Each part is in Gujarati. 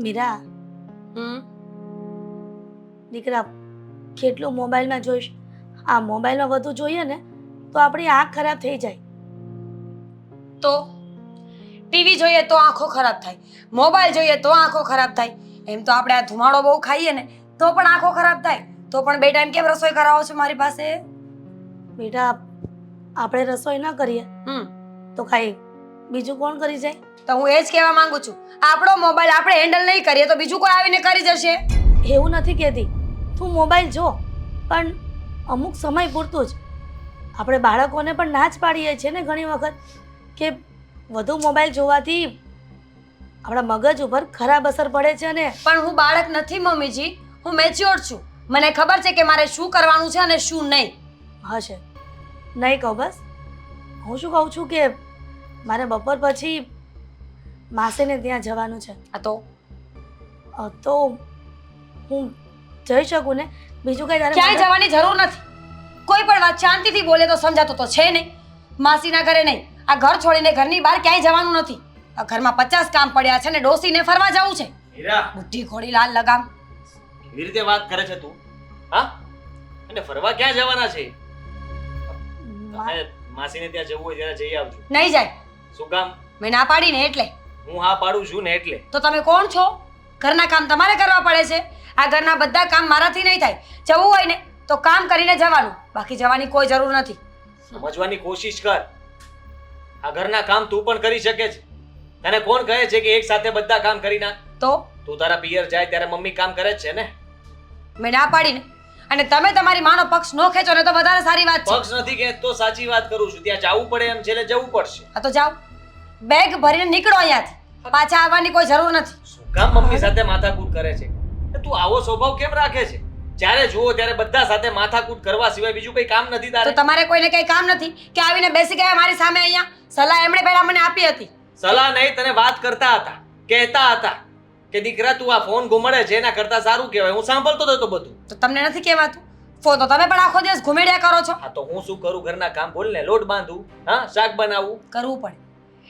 મીરા, હમ દીકરા, કેટલું મોબાઈલમાં જોઈશ? આ મોબાઈલમાં વધુ જોઈએ ને તો આપણી આંખ ખરાબ થઈ જાય. તો ટીવી જોઈએ તો આંખો ખરાબ થાય, મોબાઈલ જોઈએ તો આંખો ખરાબ થાય. એમ તો આપણે આ ધુમાડો બહુ ખાઈએ ને તો પણ આંખો ખરાબ થાય. તો પણ બે ટાઈમ કેમ રસોઈ કરાવો છો મારી પાસે? બેટા, આપણે રસોઈ ન કરીએ તો કાંઈ બીજું કોણ કરી જાય? તો હું એ જ કહેવા માંગુ છું, આપણો મોબાઈલ આપણે હેન્ડલ નહીં કરીએ તો બીજું કોઈ આવીને કરી જશે. એવું નથી કહેતી, તું મોબાઈલ જો, પણ અમુક સમય પૂરતું જ. આપણે બાળકોને પણ ના જ પાડીએ છીએ ને ઘણી વખત કે વધુ મોબાઈલ જોવાથી આપણા મગજ ઉપર ખરાબ અસર પડે છે. અને પણ હું બાળક નથી મમ્મીજી, હું મેચ્યોર છું. મને ખબર છે કે મારે શું કરવાનું છે અને શું નહીં. હશે નહીં કહું, બસ હું શું કહું છું કે મારે બપોર પછી માસીને ત્યાં જવાનું છે. આ તો તો હું જઈ શકું ને? બીજું કંઈ તારે ક્યાંય જવાની જરૂર નથી. કોઈ પણ વાત શાંતિથી બોલે તો સમજાતું તો છે નહીં. માસીના ઘરે નહીં, આ ઘર છોડીને ઘરની બહાર ક્યાંય જવાનું નથી. આ ઘરમાં 50 કામ પડ્યા છે ને ડોસીને ફરવા જવું છે. હીરા, બુદ્ધિ ખોડી લાલ લગામ. કેવી રીતે વાત કરે છે તું? હા, અને ફરવા ક્યાં જવાના છે? તમે માસીને ત્યાં જવું હોય ત્યારે જઈ આવજો. નહીં જાય. શું કામ? મેં ના પાડીને એટલે. હું હા પાડું છું ને એટલે. તો તમે કોણ છો? ઘરના કામ તમારે કરવા પડે છે. આ ઘરના બધા કામ મારાથી નહીં થાય. જવું હોય ને તો કામ કરીને જવાનું, બાકી જવાની કોઈ જરૂર નથી. સમજવાની કોશિશ કર. આ ઘરના કામ તું પણ કરી શકે છે. તને કોણ કહે છે કે એક સાથે બધા કામ કરી નાખ? તો તું તારા પિયર જાય ત્યારે મમ્મી કામ કરે જ છે ને. મેં ના પાડીને, અને તમે તમારી માનો પક્ષ ન ખેંચો ને તો વધારે સારી વાત છે. પક્ષ નથી કે તો સાચી વાત કરું છું. ત્યાં જવું પડે એમ છેલ્લે જવું પડશે. હા તો જાઓ, બેગ ભરીને નીકળો અહીંયાથી. પાછા આવવાની કોઈ જરૂર નથી. શું કામ મમ્મી સાથે માથાકૂટ કરે છે? એ તું આવો સ્વભાવ કેમ રાખે છે? જ્યારે જુઓ ત્યારે બધા સાથે માથાકૂટ કરવા સિવાય બીજું કઈ કામ નથી તો તારે? તમારે કોઈને કઈ કામ નથી કે આવીને બેસી ગયા મારી સામે અહીંયા? સલાહ એમણે પહેલા મને આપી હતી. સલાહ નહીં, તને વાત કરતા હતા, કહેતા હતા કે દીકરા તું આ ફોન ઘુમાડે છે એના કરતા સારું કહેવાય. હું સાંભળતો હતો બધું. તો તમને નથી કહેવાતું? ફોન તો તમે પણ આખો દિવસ ઘુમેડ્યા કરો છો. હા તો હું શું કરું? ઘરના કામ બોલ ને, લોટ બાંધું, હા, શાક બનાવું. કરવું પડે.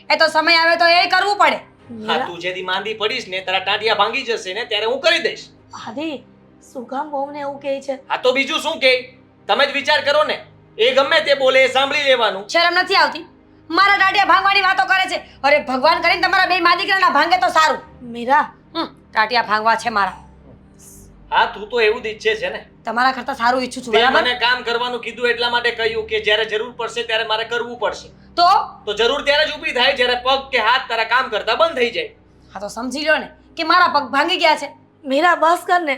એ તો સમય આવે તો એ કરવું પડે. હા, તું જેથી માંદી પડીશ ને તારા ટાંટિયા ભાંગી જશે ને ત્યારે હું કરી દઈશ. આદિ, શું કામ બહુને એવું કહે છે? હા તો બીજું શું કે? તમે જ વિચાર કરો ને. એ ગમે તે બોલે એ સાંભળી લેવાનું. શરમ નથી આવતી? મારા ટાટિયા ભાંગવાની વાતો કરે છે. અરે ભગવાન કરીને તમારા બે મા દીકરાના ભાંગે તો સારું. મીરા, ટાટિયા ભાંગવા છે મારા. હા, તું તો એવું જ ઈચ્છે છે ને. તમારા કરતા સારું ઈચ્છું છું, તે બરાબર? મને કામ કરવાનું કીધું એટલા માટે કહ્યું કે જ્યારે જરૂર પડશે ત્યારે મારે કરવું પડશે. તો જરૂર ત્યારે જ ઊભી થાય જ્યારે પગ કે હાથ તારા કામ કરતા બંધ થઈ જાય. હા તો સમજી લો ને કે મારા પગ ભાંગી ગયા છે. મીરા, બસ કર ને.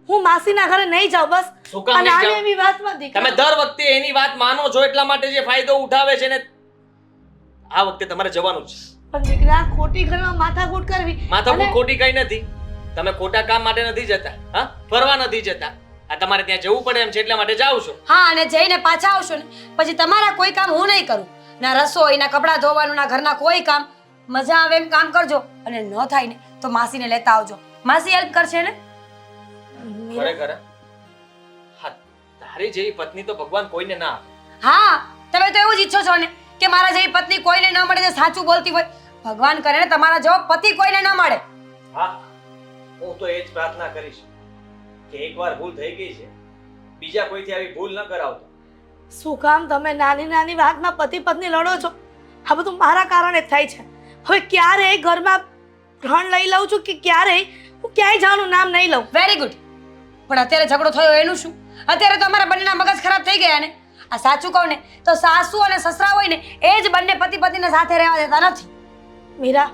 હું માસીના ઘરે નહીં જાઉં, બસ. શું કામ આ નહીં નાની જાવ? એવી વાતમાં તમે દીકરા, દર વખતે એની વાત માનો છો એટલા માટે જે ફાયદો ઉઠાવે છે ને, આ વખતે તમારે જવાનું છે. પણ દીકરા, ખોટી ઘરમાં માથાકૂટ કરવી. માથાકૂટ અને ખોટી કઈ નથી. તમે ખોટા કામ માટે નથી જતા, હા, ફરવા નથી જતા. આ તમારે ત્યાં જવું પડે એમ છે એટલા માટે જાવ છો. હા, અને જઈને પાછા આવશો ને પછી તમારા કોઈ કામ હું નહીં કરું. ના રસોઈ, ના કપડાં ધોવાનું, ના ઘરના કોઈ કામ. મજા આવે એમ કામ કરજો, અને ન થાય ને તો માસીને લેતા આવજો. માસી હેલ્પ કરશે ને. મીરા, ખરેખર હા, તારી જેવી પત્ની તો ભગવાન કોઈને ના આપે. હા, તમે તો એવું જ ઈચ્છો છો ને કે મારા જેવી પત્ની કોઈને ન મળે જે સાચું બોલતી હોય. ભગવાન કરે ને તમારા જેવો પતિ કોઈને ન મળે. હા, હું તો એ જ પ્રાર્થના કરીશ કે એકવાર ભૂલ થઈ ગઈ છે, બીજા કોઈથી આવી ભૂલ ન કરાવતો. શું કામ તમે નાની નાની વાતમાં પતિ પત્ની લડો છો? આ બધું મારા કારણે જ થાય છે. હવે ક્યારેય ઘરમાં રણ લઈ લઉં છું કે ક્યારેય હું ક્યાંય જવાનું નામ નહીં લઉં. Very good. પણ અત્યારે ઝઘડો થયો એનું શું? અત્યારે તો અમારા બંનેના મગજ ખરાબ થઈ ગયા ને. આ સાચું કહું ને તો સાસુ અને સસરા હોય ને એ જ બંને પતિ પત્નીને સાથે રહેવા દેતા નથી. મીરા,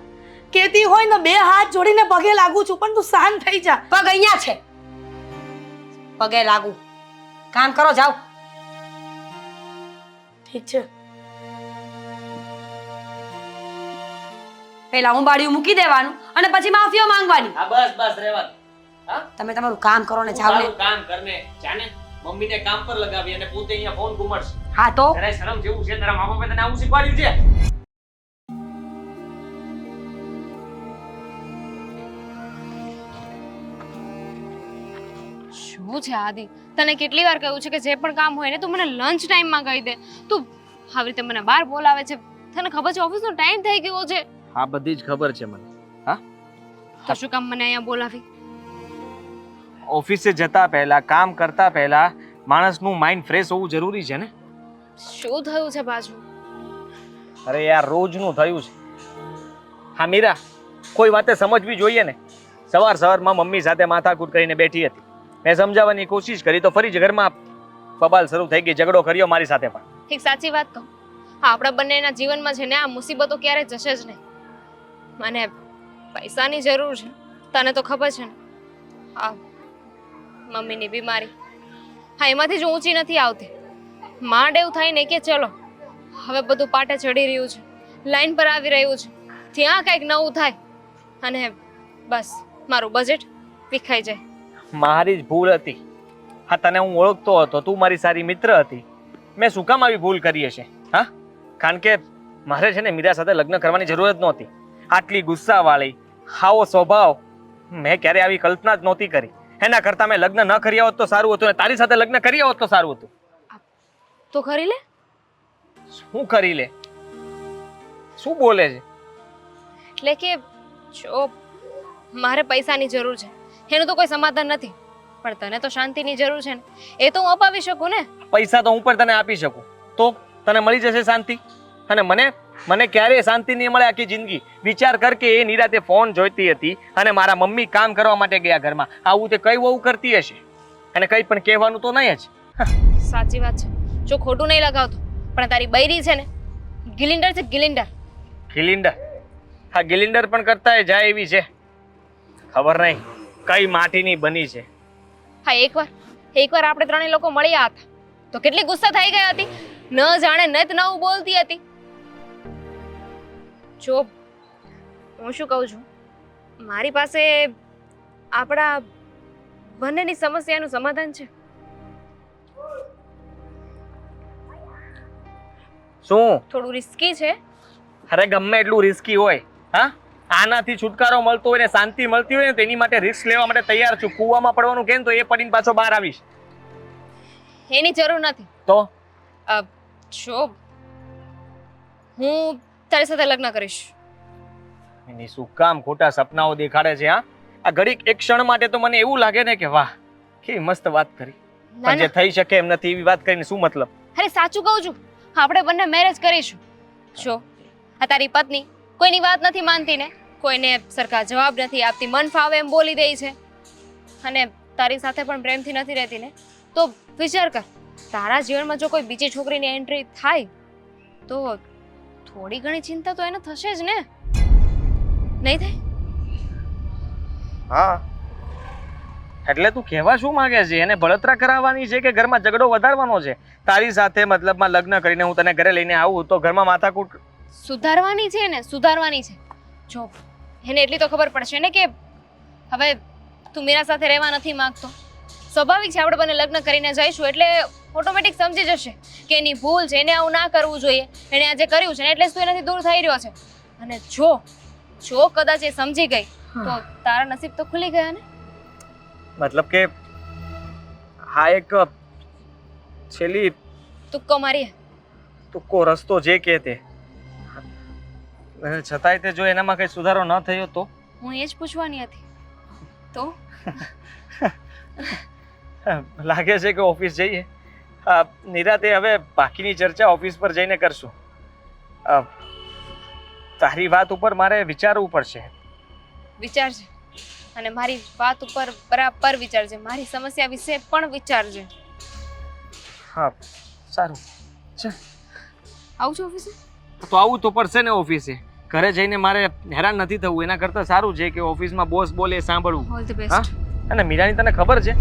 કેતી હોય ને બે હાથ જોડીને પગે લાગુ છું, પણ તું શાંત થઈ જા. પગ અહીંયા છે, પગે લાગુ. કામ કરો, જાઓ. ઠીક છે. પહેલા ઉંબાડિયું મૂકી દેવાનું અને પછી માફીઓ માંગવાની. હા બસ બસ રહેવા દે. હા, તમે તમારું કામ કરો ને તું જાઓ ને. તારું કામ કરને જાને. મમ્મીને કામ પર લગાવી અને પોતે અહીંયા ફોન ઘુમાડશે. હા તો જરાય શરમ જેવું છે? તારા મા બાપે તને આવું શીખવાડ્યું છે? શું છે આદિ, તને કેટલી વાર કહ્યું છે કે જે પણ કામ હોય ને તું મને લંચ ટાઈમમાં કહી દે. તું આવી રીતે મને બહાર બોલાવે છે. તને ખબર છે ઓફિસનો ટાઈમ થઈ ગયો છે. હા, બધી જ ખબર છે મને. હા, તો શું કામ મને અહીંયા બોલાવી? ઓફિસે જતા પહેલા કામ કરતા પહેલા માણસનું માઇન્ડ ફ્રેશ હોવું જરૂરી છે ને. શું થયું છે પાછું? અરે યાર રોજનું થયું છે. હા મીરા, કોઈ વાતે સમજવી જોઈએ ને. સવારમાં મમ્મી સાથે માથાકૂટ કરીને બેઠી હતી. મેં સમજાવવાની કોશિશ કરી તો ફરી જ ઘરમાં બબાલ શરૂ થઈ ગઈ. ઝઘડો કર્યો મારી સાથે પણ. એક સાચી વાત કહું, હા, આપણા બંનેના જીવનમાં છે ને આ મુસીબતો ક્યારેય જશે જ નહીં. મને પૈસાની જરૂર છે, તને તો ખબર છે ને. હા, મમ્મીની બીમારી, હા, એમાંથી જ ઊંચી નથી આવતી. માંડ એવું થાય ને કે ચલો હવે બધું પાટે ચડી રહ્યું છે, લાઈન પર આવી રહ્યું છે, ત્યાં કંઈક નવું થાય અને બસ મારું બજેટ વિખાઈ જાય. મારી જ ભૂલ હતી. હા, તને હું ઓળખતો હતો, તું મારી સારી મિત્ર હતી. મેં શું કામ આવી ભૂલ કરી હશે? હા, કારણ કે મારે છે ને મીરા સાથે લગ્ન કરવાની જરૂર જ નહોતી. આટલી ગુસ્સાવાળી, આવો સ્વભાવ મેં ક્યારે આવી કલ્પના જ નહોતી કરી. એના કરતાં મેં લગ્ન ન કર્યા હોત તો સારું હતું, અને તારી સાથે લગ્ન કર્યા હોત તો સારું હતું. તો કરી લે. શું કરી લે? શું બોલે છે? એટલે કે જો મારે પૈસાની જરૂર છે એનું તો કોઈ સમાધાન નથી, પણ તને તો શાંતિની જરૂર છે ને, એ તો હું અપાવી શકું ને. પૈસા તો હું પણ તને આપી શકું, તો તને મળી જશે શાંતિ. અને મને ક્યારેય શાંતિ નહીં મળે આખી જિંદગી. વિચાર કર કે એ નિરાતે ફોન જોઈતી હતી અને મારા મમ્મી કામ કરવા માટે ગયા ઘરમાં. આવું તે કઈ વહુ કરતી હશે, અને કઈ પણ કહેવાનું તો નહીં જ. સાચી વાત છે, જો ખોટું નહીં લગાવતો, પણ તારી બૈરી છે ને ગિલિન્ડર છે, ગિલિન્ડર. ગિલિન્ડર? હા, ગિલિન્ડર પણ કરતા જાય એવી છે. ખબર નહીં કઈ માટીની બની છે. હા, એકવાર આપણે ત્રણેય લોકો મળ્યા હતા તો કેટલી ગુસ્સા થઈ ગઈ હતી, ન જાણે નત નવું બોલતી હતી. જો હું શું કહું છું, મારી પાસે આપણા બંનેની સમસ્યાનું સમાધાન છે. શું? થોડું રિસ્કી છે. અરે ગમે એટલું રિસ્કી હોય, હા, આનાથી છુટકારો મળતો હોય ને શાંતિ મળતી હોય ને તો એની માટે રિસ્ક લેવા માટે તૈયાર છું. કૂવામાં પડવાનું કેમ તો એ પડીને પાછો બહાર આવીશ. એની જરૂર નથી. તો જો હું તારી સાથે લગ્ન કરીશ. એની શું કામ ખોટા સપનાઓ દેખાડે છે? હા, આ ઘડીક એક ક્ષણ માટે તો મને એવું લાગે ને કે વાહ કેવી મસ્ત વાત કરી, પણ જે થઈ શકે એમ નથી એવી વાત કરીને શું મતલબ? અરે સાચું કહું છું, આપણે બંને મેરેજ કરીશું. જો આ તારી પત્ની કોઈની વાત નથી માનતી ને, કોઈને સરખા જવાબ નથી આપતી, મન ફાવે એમ બોલી દે છે, અને તારી સાથે પણ પ્રેમથી નથી રહેતી ને, તો વિચાર કર તારા જીવનમાં જો કોઈ બીજી છોકરીની એન્ટ્રી થાય તો થોડી ઘણી ચિંતા તો એને થશે જ ને, નહીં થાય? હા, એટલે તું કહેવા શું માંગે છે? એને બળતરા કરાવવાની છે કે ઘરમાં ઝઘડો વધારવાનો છે? તારી સાથે મતલબમાં લગ્ન કરીને હું તને ઘરે લઈને આવું તો ઘરમાં માથાકૂટ સુધારવાની છે ને, સુધારવાની છે. જો એને એટલી તો ખબર પડશે ને કે હવે તું મીરા સાથે રહેવા નથી માંગતો. સ્વાભાવિક છે, આપણે બંને લગ્ન કરીને જઈશું એટલે ઓટોમેટિક સમજી જશે કે એની ભૂલ છે, એને આવું ના કરવું જોઈએ, એણે આજે કર્યું છે ને એટલે જ તું એનાથી દૂર થઈ રહ્યો છે. અને જો કદાચ એ સમજી ગઈ તો તારા નસીબ તો ખુલી ગયા ને. મતલબ કે હા, એક છેલ્લી તુક્કો મારીએ. ટૂંકો રસ્તો જે કે તે, છતાંય તે જો એનામાં કઈ સુધારો ન થયો તો? હું એ જ પૂછવાની હતી. તો લાગે છે કે ઓફિસ જઈએ. નિરાતે હવે બાકીની ચર્ચા ઓફિસ પર જઈને કરશું. તારી વાત ઉપર મારે વિચારવું પડશે. વિચારજે, અને મારી વાત ઉપર બરાબર વિચારજે, મારી સમસ્યા વિશે પણ વિચારજે. હા, સારું. ચાલ આવું છું ઓફિસે? તો આવું તો પડશે ને ઓફિસે. ઘરે જઈને મારે હેરાન નથી થવું, એના કરતાં સારું છે કે ઓફિસમાં બોસ બોલે એ સાંભળવું. ઓલ ધ હા, બેસ્ટ. અને મીરાની તને ખબર છે